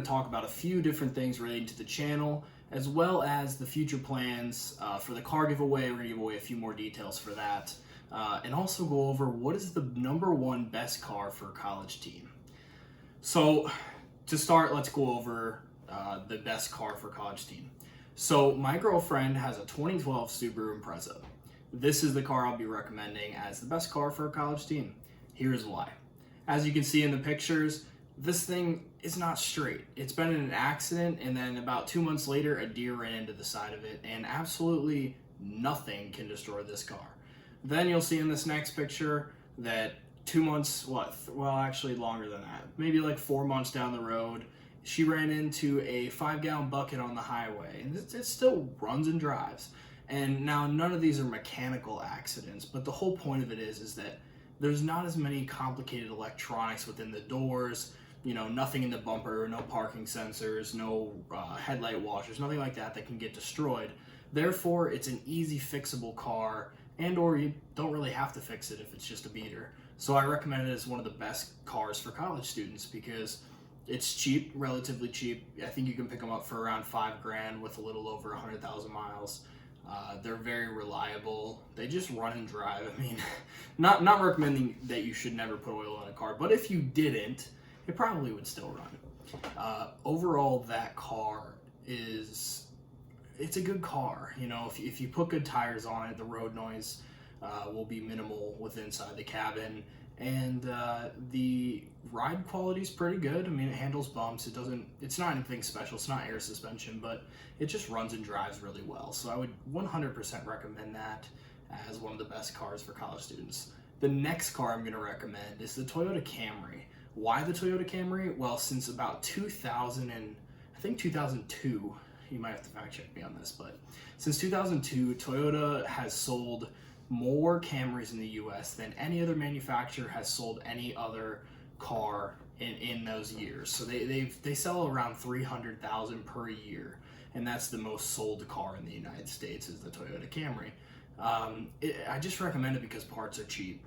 to talk about a few different things relating to the channel, as well as the future plans for the car giveaway. We're going to give away a few more details for that, and also go over what is the #1 best car for a college teen. So to start, let's go over the best car for a college teen. So my girlfriend has a 2012 Subaru Impreza. This is the car I'll be recommending as the best car for a college teen. Here's why. As you can see in the pictures, this thing is not straight. It's been in an accident, and then about 2 months later, a deer ran into the side of it, and absolutely nothing can destroy this car. Then you'll see in this next picture that 2 months, well, actually longer than that, maybe like 4 months down the road, she ran into a 5-gallon bucket on the highway, and it still runs and drives. And now none of these are mechanical accidents, but the whole point of it is that there's not as many complicated electronics within the doors, nothing in the bumper, no parking sensors, no headlight washers, nothing like that can get destroyed. Therefore, it's an easy fixable car, and or you don't really have to fix it if it's just a beater. So I recommend it as one of the best cars for college students because it's cheap, relatively cheap. I think you can pick them up for around $5,000 with a little over 100,000 miles. They're very reliable. They just run and drive. I mean, not recommending that you should never put oil in a car, but if you didn't, it probably would still run. Overall, that car it's a good car. If you put good tires on it, the road noise will be minimal with inside the cabin, and the ride quality is pretty good. I mean, it handles bumps. It's not anything special. It's not air suspension, but it just runs and drives really well. So I would 100% recommend that as one of the best cars for college students. The next car I'm going to recommend is the Toyota Camry. Why the Toyota Camry? Well, since about 2002, you might have to fact check me on this, but since 2002, Toyota has sold more Camrys in the US than any other manufacturer has sold any other car in those years. So they sell around 300,000 per year, and that's the most sold car in the United States is the Toyota Camry. I just recommend it because parts are cheap.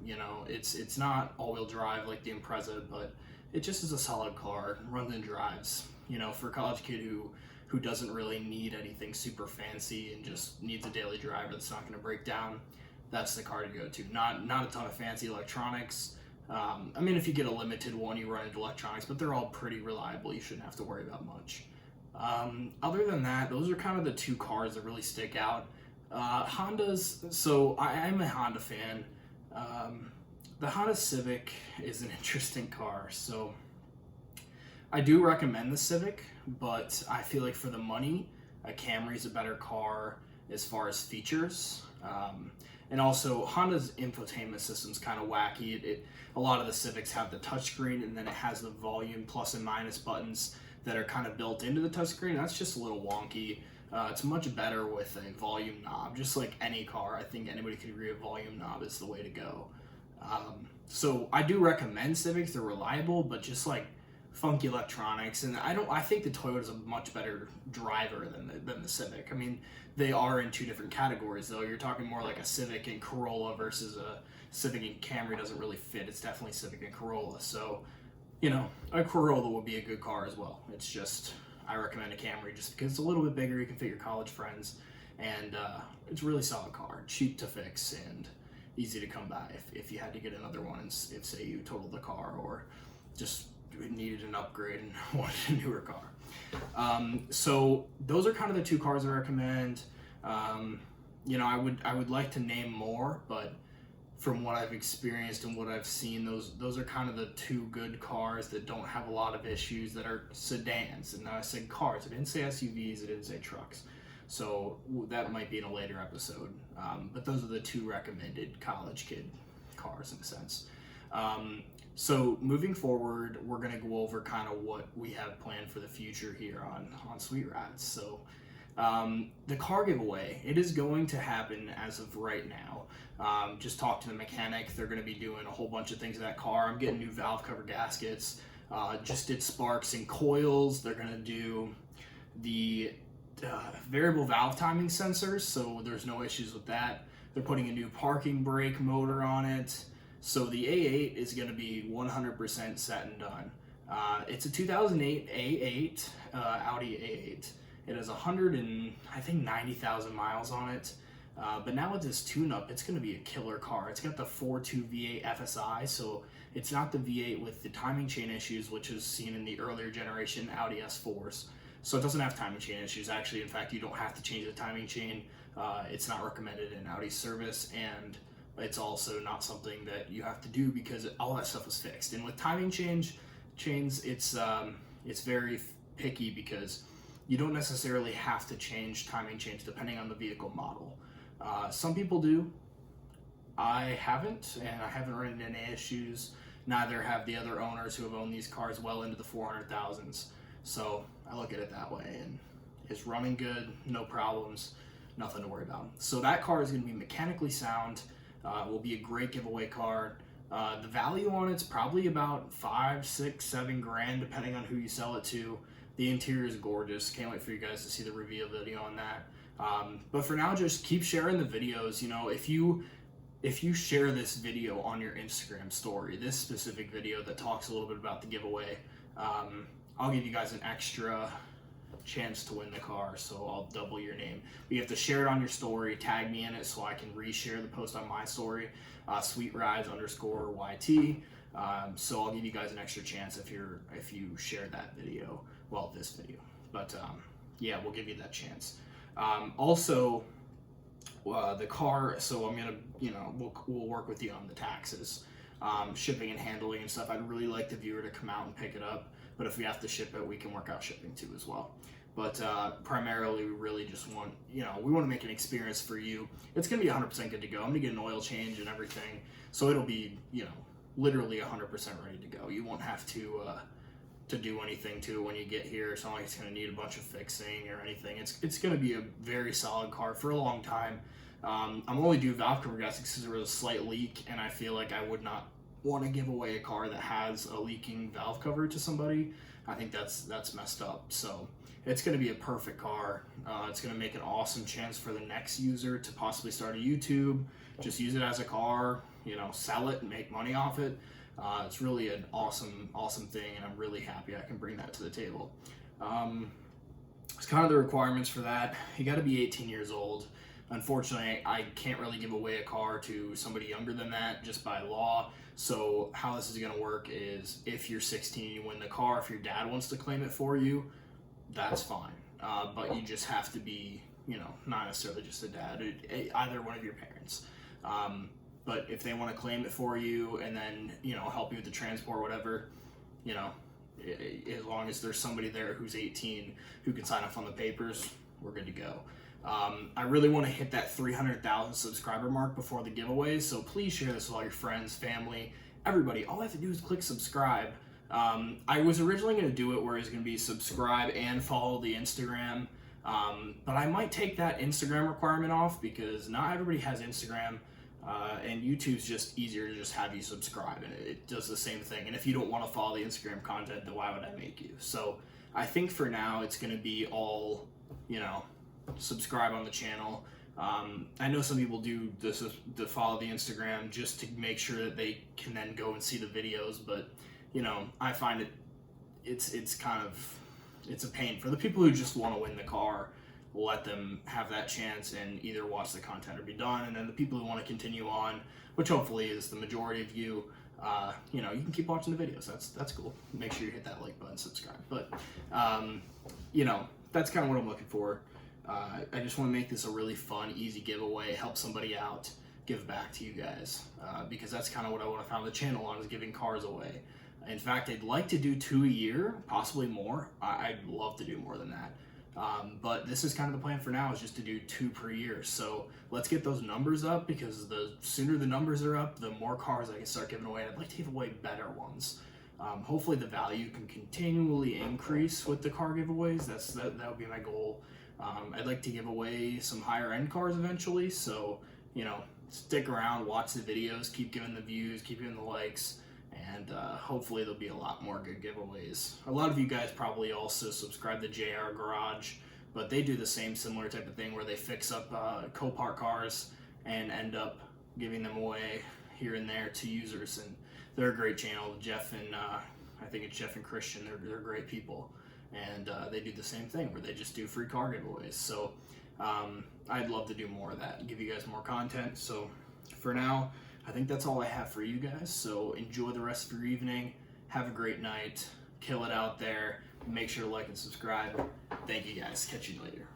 It's not all-wheel drive like the Impreza, but it just is a solid car, runs and drives. For a college kid who doesn't really need anything super fancy and just needs a daily driver that's not going to break down, that's the car to go to. Not a ton of fancy electronics. I mean, if you get a limited one, you run into electronics, but they're all pretty reliable. You shouldn't have to worry about much. Other than that, those are kind of the two cars that really stick out. Hondas, so I'm a Honda fan. The Honda Civic is an interesting car, so I do recommend the Civic, but I feel like for the money, a Camry is a better car as far as features. And also, Honda's infotainment system's kind of wacky. A lot of the Civics have the touchscreen, and then it has the volume plus and minus buttons that are kind of built into the touchscreen. That's just a little wonky. It's much better with a volume knob. Just like any car, I think anybody could agree a volume knob is the way to go. So I do recommend Civics. They're reliable, but just like funky electronics, and I think the Toyota's a much better driver than the Civic. I mean, they are in two different categories though. You're talking more like a Civic and Corolla versus a Civic and Camry doesn't really fit. It's definitely Civic and Corolla. So, a Corolla would be a good car as well. It's just, I recommend a Camry just because it's a little bit bigger. You can fit your college friends, and it's a really solid car, cheap to fix, and easy to come by if you had to get another one, if say you totaled the car or just needed an upgrade and wanted a newer car. So those are kind of the two cars I recommend. I would like to name more, but from what I've experienced and what I've seen, those are kind of the two good cars that don't have a lot of issues, that are sedans. And I said cars, I didn't say SUVs, I didn't say trucks. So that might be in a later episode. But those are the two recommended college kid cars in a sense. So moving forward, we're going to go over kind of what we have planned for the future here on Sweet Rats. So the car giveaway, it is going to happen as of right now. Just talked to the mechanic. They're going to be doing a whole bunch of things to that car. I'm getting new valve cover gaskets. Just did sparks and coils. They're going to do the variable valve timing sensors, so there's no issues with that. They're putting a new parking brake motor on it. So the A8 is going to be 100% set and done. It's a 2008 A8, Audi A8. It has 90,000 miles on it. But now with this tune-up, it's going to be a killer car. It's got the 4.2 V8 FSI, so it's not the V8 with the timing chain issues, which is seen in the earlier generation Audi S4s. So it doesn't have timing chain issues. Actually, in fact, you don't have to change the timing chain. It's not recommended in Audi service, and it's also not something that you have to do because all that stuff was fixed. And with timing chains, it's very picky because you don't necessarily have to change timing chains depending on the vehicle model. Some people do. I haven't, and I haven't run into any issues. Neither have the other owners who have owned these cars well into the 400,000s. So I look at it that way, and it's running good, no problems, nothing to worry about. So that car is going to be mechanically sound. Will be a great giveaway car. The value on it's probably about $5, $6, $7 grand, depending on who you sell it to. The interior is gorgeous. Can't wait for you guys to see the reveal video on that. But for now, just keep sharing the videos. You know, if you share this video on your Instagram story, this specific video that talks a little bit about the giveaway, I'll give you guys an extra chance to win the car, so I'll double your name. But you have to share it on your story, tag me in it so I can reshare the post on my story, sweetrides_YT. So I'll give you guys an extra chance if you share that video, well, this video. But yeah, we'll give you that chance. Also, the car, so I'm gonna, we'll work with you on the taxes, shipping and handling and stuff. I'd really like the viewer to come out and pick it up, but if we have to ship it, we can work out shipping too as well. But primarily, we really just want, we want to make an experience for you. It's gonna be 100% good to go. I'm gonna get an oil change and everything, so it'll be, literally 100% ready to go. You won't have to do anything to it when you get here. It's not like it's going to need a bunch of fixing or anything. It's going to be a very solid car for a long time. I'm only doing valve cover gaskets because there was a slight leak, and I feel like I would not want to give away a car that has a leaking valve cover to somebody. I think that's messed up. So it's going to be a perfect car. It's going to make an awesome chance for the next user to possibly start a YouTube. Just use it as a car, sell it and make money off it. It's really an awesome thing, and I'm really happy I can bring that to the table. It's kind of the requirements for that. You got to be 18 years old. Unfortunately, I can't really give away a car to somebody younger than that just by law. So how this is going to work is if you're 16 and you win the car, if your dad wants to claim it for you, that's fine. But you just have to be, not necessarily just a dad, either one of your parents. But if they want to claim it for you and then, help you with the transport or whatever, as long as there's somebody there who's 18 who can sign off on the papers, we're good to go. I really want to hit that 300,000 subscriber mark before the giveaway, so please share this with all your friends, family, everybody. All I have to do is click subscribe. I was originally going to do it where it's going to be subscribe and follow the Instagram, but I might take that Instagram requirement off because not everybody has Instagram. And YouTube's just easier to just have you subscribe, and it does the same thing. And if you don't want to follow the Instagram content, then why would I make you? So I think for now it's going to be all, subscribe on the channel. I know some people do this to follow the Instagram just to make sure that they can then go and see the videos, but I find it's a pain for the people who just want to win the car. Let them have that chance and either watch the content or be done. And then the people who want to continue on, which hopefully is the majority of you, you can keep watching the videos. That's cool. Make sure you hit that like button, subscribe. But, that's kind of what I'm looking for. I just want to make this a really fun, easy giveaway, help somebody out, give back to you guys, because that's kind of what I want to found the channel on, is giving cars away. In fact, I'd like to do 2 a year, possibly more. I'd love to do more than that. But this is kind of the plan for now, is just to do 2 per year. So let's get those numbers up, because the sooner the numbers are up, the more cars I can start giving away. I'd like to give away better ones. Hopefully the value can continually increase with the car giveaways. That would be my goal. I'd like to give away some higher end cars eventually. So, stick around, watch the videos, keep giving the views, keep giving the likes. And hopefully there'll be a lot more good giveaways. A lot of you guys probably also subscribe to JR Garage, but they do the same similar type of thing where they fix up Copart cars and end up giving them away here and there to users. And they're a great channel. Jeff and I think it's Jeff and Christian. They're great people, and they do the same thing where they just do free car giveaways. So I'd love to do more of that and give you guys more content. So for now, I think that's all I have for you guys. So enjoy the rest of your evening. Have a great night. Kill it out there. Make sure to like and subscribe. Thank you guys. Catch you later.